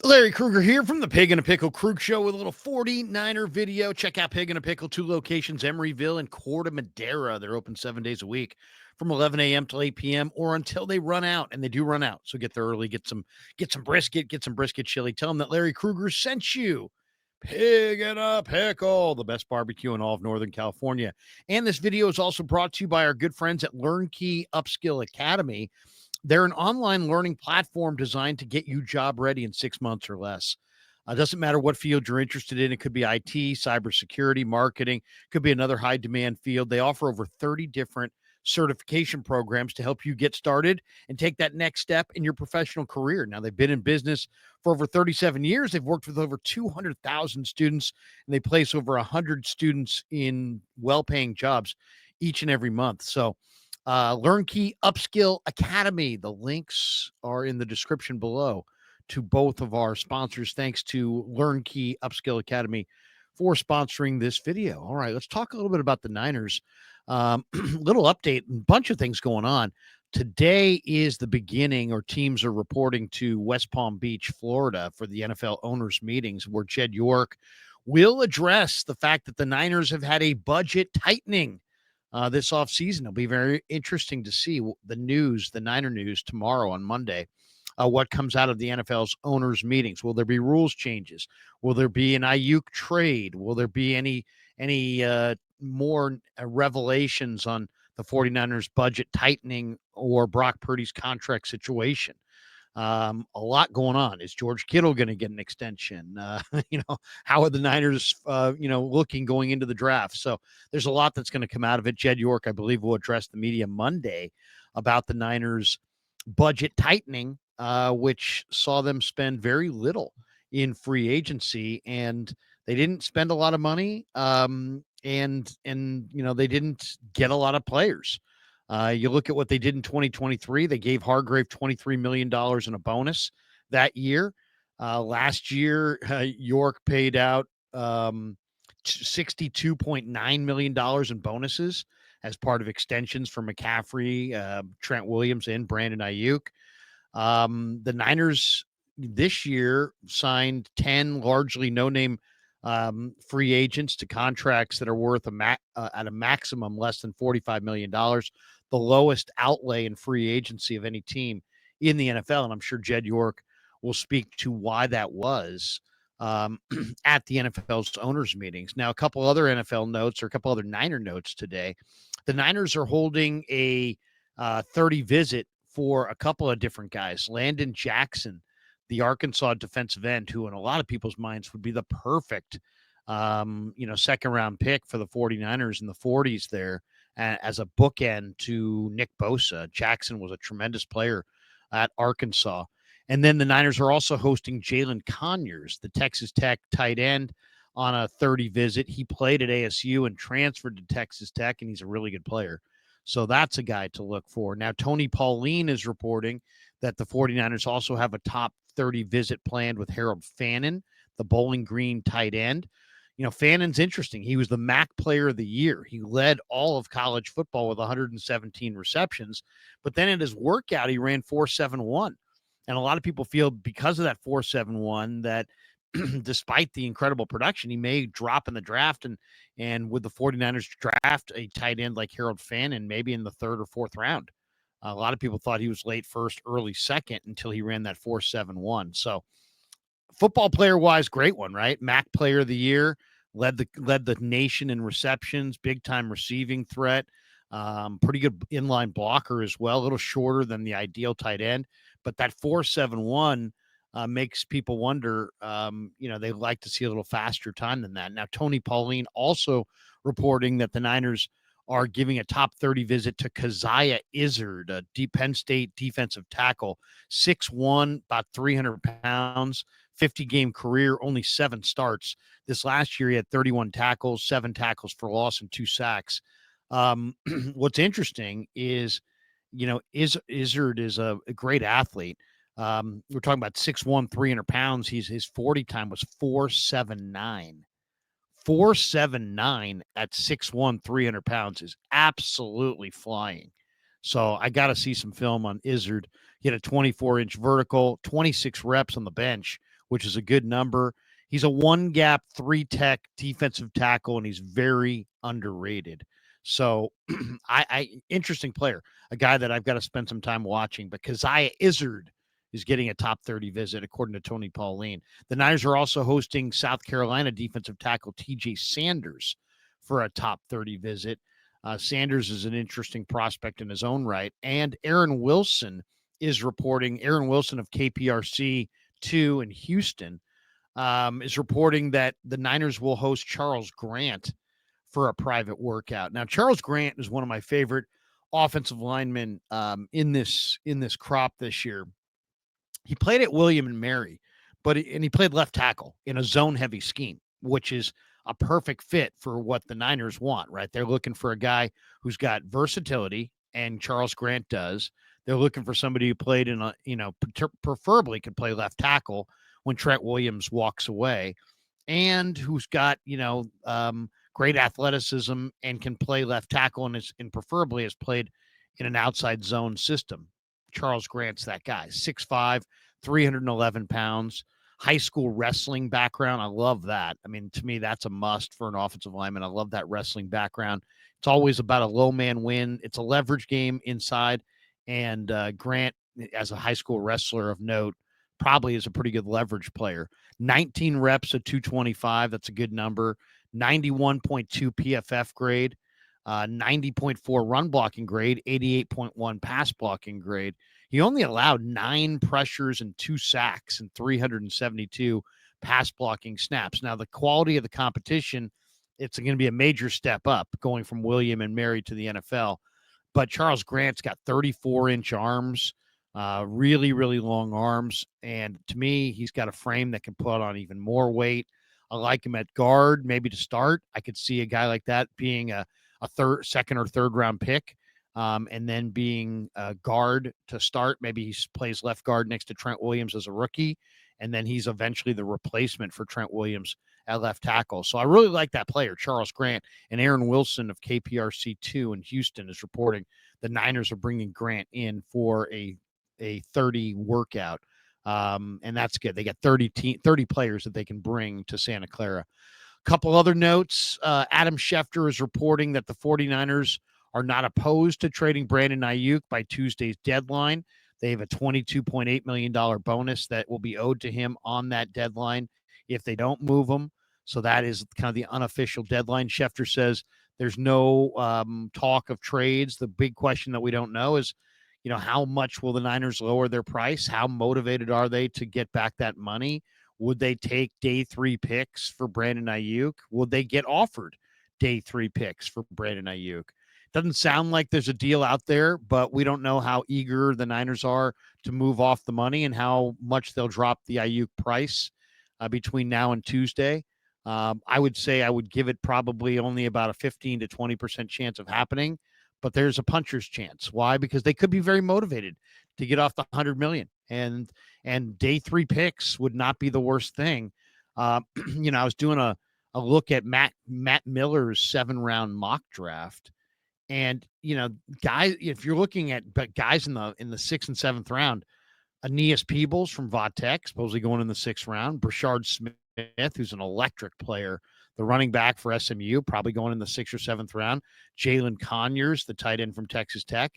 Larry Krueger here from the Pig and a Pickle Krug Show with a little 49er video. Check out Pig and a Pickle, 2 locations, Emeryville and Corte Madera. They're open 7 days a week from 11 a.m. till 8 p.m. or until they run out, and they do run out. So get there early, get some brisket chili. Tell them that Larry Krueger sent you. Pig and a Pickle, the best barbecue in all of Northern California. And this video is also brought to you by our good friends at LearnKey Upskill Academy. They're an online learning platform designed to get you job ready in 6 months or less. It doesn't matter what field you're interested in. It could be IT, cybersecurity, marketing, could be another high demand field. They offer over 30 different certification programs to help you get started and take that next step in your professional career. Now, they've been in business for over 37 years. They've worked with over 200,000 students, and they place over 100 students in well-paying jobs each and every month. So, LearnKey Upskill Academy. The links are in the description below to both of our sponsors. Thanks to LearnKey Upskill Academy for sponsoring this video. All right, let's talk a little bit about the Niners. Little update, a bunch of things going on. Today is the beginning, or teams are reporting to West Palm Beach, Florida for the NFL owners meetings, where Jed York will address the fact that the Niners have had a budget tightening this offseason. It'll be very interesting to see the Niner news tomorrow on Monday, what comes out of the NFL's owners meetings. Will there be rules changes? Will there be an Aiyuk trade? Will there be any more revelations on the 49ers budget tightening or Brock Purdy's contract situation? A lot going on. Is George Kittle going to get an extension? How are the Niners, looking going into the draft? So there's a lot that's going to come out of it. Jed York, I believe, will address the media Monday about the Niners budget tightening, which saw them spend very little in free agency, and they didn't spend a lot of money. And they didn't get a lot of players. You look at what they did in 2023. They gave Hargrave $23 million in a bonus that year. Last year, York paid out $62.9 million in bonuses as part of extensions for McCaffrey, Trent Williams, and Brandon Aiyuk. The Niners this year signed 10 largely no-name free agents to contracts that are worth at a maximum less than $45 million, the lowest outlay in free agency of any team in the NFL. And I'm sure Jed York will speak to why that was at the NFL's owners meetings. Now, a couple other NFL notes, or a couple other Niner notes today. The Niners are holding a 30 visit for a couple of different guys. Landon Jackson, the Arkansas defensive end, who in a lot of people's minds would be the perfect, second-round pick for the 49ers in the 40s there as a bookend to Nick Bosa. Jackson was a tremendous player at Arkansas. And then the Niners are also hosting Jalen Conyers, the Texas Tech tight end, on a 30 visit. He played at ASU and transferred to Texas Tech, and he's a really good player. So that's a guy to look for. Now, Tony Pauline is reporting that the 49ers also have a top 30 visit planned with Harold Fannin, the Bowling Green tight end. Fannon's interesting. He was the MAC player of the year. He led all of college football with 117 receptions. But then in his workout, he ran 4.71. And a lot of people feel because of that 4.71 that despite the incredible production, he may drop in the draft. And with the 49ers draft a tight end like Harold Fannin, maybe in the third or fourth round. A lot of people thought he was late first, early second until he ran that 4.71. So football player wise, great one, right? MAC player of the year, led the nation in receptions, big time receiving threat, pretty good inline blocker as well, a little shorter than the ideal tight end. But that 4.71 makes people wonder, they like to see a little faster time than that. Now, Tony Pauline also reporting that the Niners are giving a top 30 visit to Keziah Izzard, a Penn State defensive tackle, 6'1", about 300 pounds, 50-game career, only 7 starts. This last year, he had 31 tackles, 7 tackles for loss, and 2 sacks. What's interesting is, Izzard is a great athlete. We're talking about 6'1", 300 pounds. His 40 time was 4.79. 4.79 at 6'1", 300 pounds is absolutely flying. So I got to see some film on Izzard. He had a 24-inch vertical, 26 reps on the bench which is a good number. He's a one gap, three tech defensive tackle, and he's very underrated. So, interesting player, a guy that I've got to spend some time watching. But Keziah Izzard is getting a top 30 visit, according to Tony Pauline. The Niners are also hosting South Carolina defensive tackle TJ Sanders for a top 30 visit. Sanders is an interesting prospect in his own right. And Aaron Wilson is reporting, Aaron Wilson of KPRC2 in Houston is reporting that the Niners will host Charles Grant for a private workout. Now, Charles Grant is one of my favorite offensive linemen in this crop this year. He played at William and Mary, and he played left tackle in a zone heavy scheme, which is a perfect fit for what the Niners want, right? They're looking for a guy who's got versatility, and Charles Grant does. They're looking for somebody who played in a, preferably could play left tackle when Trent Williams walks away, and who's got, great athleticism and can play left tackle and preferably has played in an outside zone system. Charles Grant's that guy, 6'5", 311 pounds, high school wrestling background. I love that. I mean, to me, that's a must for an offensive lineman. I love that wrestling background. It's always about a low man win. It's a leverage game inside. And Grant, as a high school wrestler of note, probably is a pretty good leverage player. 19 reps at 225. That's a good number. 91.2 PFF grade. 90.4 run blocking grade, 88.1 pass blocking grade. He only allowed 9 pressures and 2 sacks and 372 pass blocking snaps. Now, the quality of the competition, it's going to be a major step up going from William and Mary to the NFL. But Charles Grant's got 34-inch arms, really, really long arms. And to me, he's got a frame that can put on even more weight. I like him at guard, maybe to start. I could see a guy like that being a second or third round pick, and then being a guard to start. Maybe he plays left guard next to Trent Williams as a rookie, and then he's eventually the replacement for Trent Williams at left tackle. So I really like that player, Charles Grant. And Aaron Wilson of KPRC2 in Houston is reporting the Niners are bringing Grant in for a 30 workout. And that's good. They got 30 players that they can bring to Santa Clara. Couple other notes. Adam Schefter is reporting that the 49ers are not opposed to trading Brandon Aiyuk by Tuesday's deadline. They have a $22.8 million bonus that will be owed to him on that deadline if they don't move him. So that is kind of the unofficial deadline. Schefter says there's no talk of trades. The big question that we don't know is, how much will the Niners lower their price? How motivated are they to get back that money? Would they take day 3 picks for Brandon Aiyuk? Would they get offered day 3 picks for Brandon Aiyuk? Doesn't sound like there's a deal out there, but we don't know how eager the Niners are to move off the money and how much they'll drop the Aiyuk price between now and Tuesday. I would say I would give it probably only about a 15 to 20% chance of happening, but there's a puncher's chance. Why? Because they could be very motivated to get off the $100 million. And day 3 picks would not be the worst thing. I was doing a look at Matt Miller's 7-round mock draft, and guys, if you're looking at guys in the 6th and 7th round, Aeneas Peebles from Vautech, supposedly going in the 6th round, Brashard Smith, who's an electric player, the running back for SMU, probably going in the 6th or 7th round, Jalen Conyers, the tight end from Texas Tech.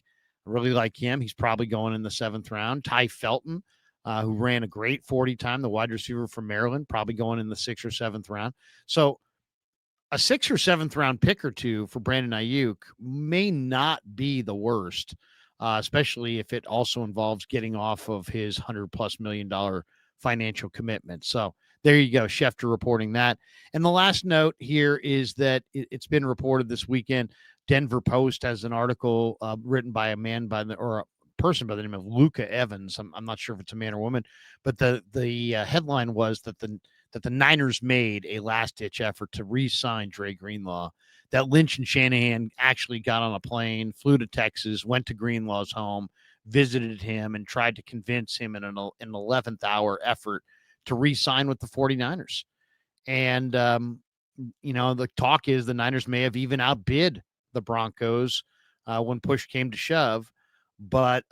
I really like him. He's probably going in the 7th round. Ty Felton, who ran a great 40 time, the wide receiver from Maryland, probably going in the 6th or 7th round. So a 6th or 7th round pick or two for Brandon Aiyuk may not be the worst, especially if it also involves getting off of his $100+ million financial commitment. So there you go. Schefter reporting that. And the last note here is that it's been reported this weekend. Denver Post has an article written by a person by the name of Luca Evans. I'm not sure if it's a man or woman, but the headline was that the Niners made a last-ditch effort to re-sign Dre Greenlaw, that Lynch and Shanahan actually got on a plane, flew to Texas, went to Greenlaw's home, visited him, and tried to convince him in an 11th hour effort to re-sign with the 49ers. And, the talk is the Niners may have even outbid the Broncos when push came to shove. But,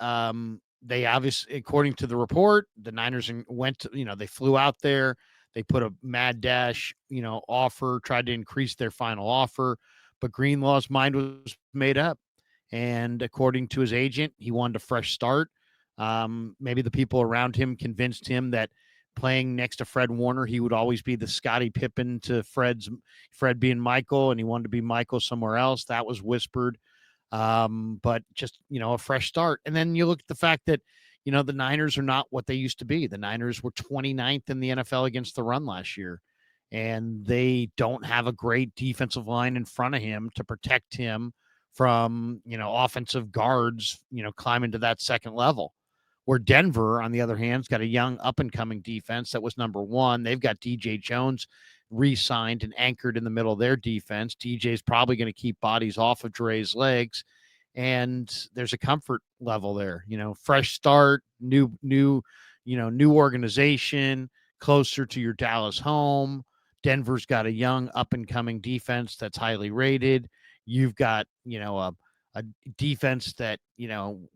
they obviously, according to the report, the Niners went to, they flew out there. They put a mad dash, offer, tried to increase their final offer, but Greenlaw's mind was made up. And according to his agent, he wanted a fresh start. Maybe the people around him convinced him that playing next to Fred Warner, he would always be the Scottie Pippen to Fred being Michael, and he wanted to be Michael somewhere else. That was whispered. But just, a fresh start. And then you look at the fact that, the Niners are not what they used to be. The Niners were 29th in the NFL against the run last year, and they don't have a great defensive line in front of him to protect him from, offensive guards, climbing to that second level. Where Denver, on the other hand, has got a young up and coming defense that was number one. They've got DJ Jones re-signed and anchored in the middle of their defense. DJ's probably going to keep bodies off of Dre's legs, and there's a comfort level there. Fresh start, new organization, closer to your Dallas home. Denver's got a young up and coming defense that's highly rated. You've got, a defense that,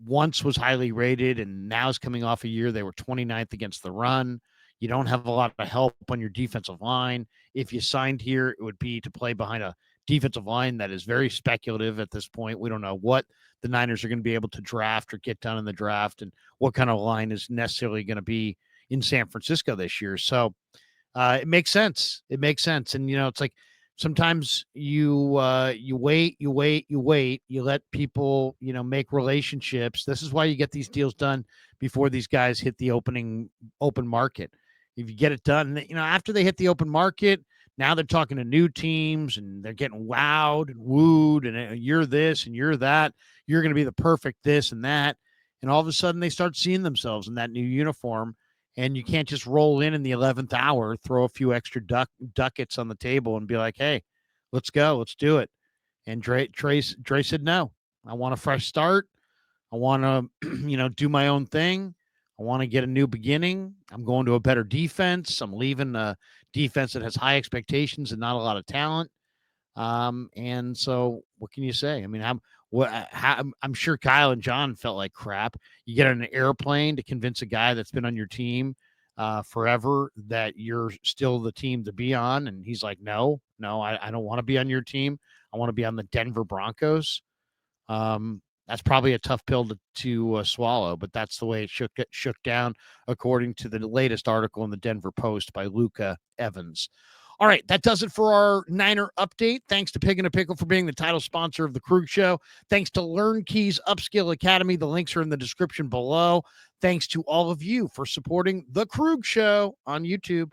once was highly rated and now is coming off a year they were 29th against the run. You don't have a lot of help on your defensive line. If you signed here, it would be to play behind a defensive line that is very speculative at this point. We don't know what the Niners are going to be able to draft or get done in the draft and what kind of line is necessarily going to be in San Francisco this year. So it makes sense. It makes sense. And, it's like, sometimes you wait, you let people, make relationships. This is why you get these deals done before these guys hit the open market. If you get it done, after they hit the open market, now they're talking to new teams and they're getting wowed and wooed and you're this and you're that. You're going to be the perfect this and that. And all of a sudden they start seeing themselves in that new uniform. And you can't just roll in the 11th hour, throw a few extra ducats on the table and be like, hey, let's go. Let's do it. And Dre said, no, I want a fresh start. I want to, do my own thing. I want to get a new beginning. I'm going to a better defense. I'm leaving a defense that has high expectations and not a lot of talent. And so what can you say? I mean, I'm sure Kyle and John felt like crap. You get on an airplane to convince a guy that's been on your team forever that you're still the team to be on. And he's like, no, I don't want to be on your team. I want to be on the Denver Broncos. That's probably a tough pill to swallow, but that's the way it shook down, according to the latest article in the Denver Post by Luca Evans. All right, that does it for our Niner update. Thanks to Pig and a Pickle for being the title sponsor of the Krug Show. Thanks to LearnKey's Upskill Academy. The links are in the description below. Thanks to all of you for supporting the Krug Show on YouTube.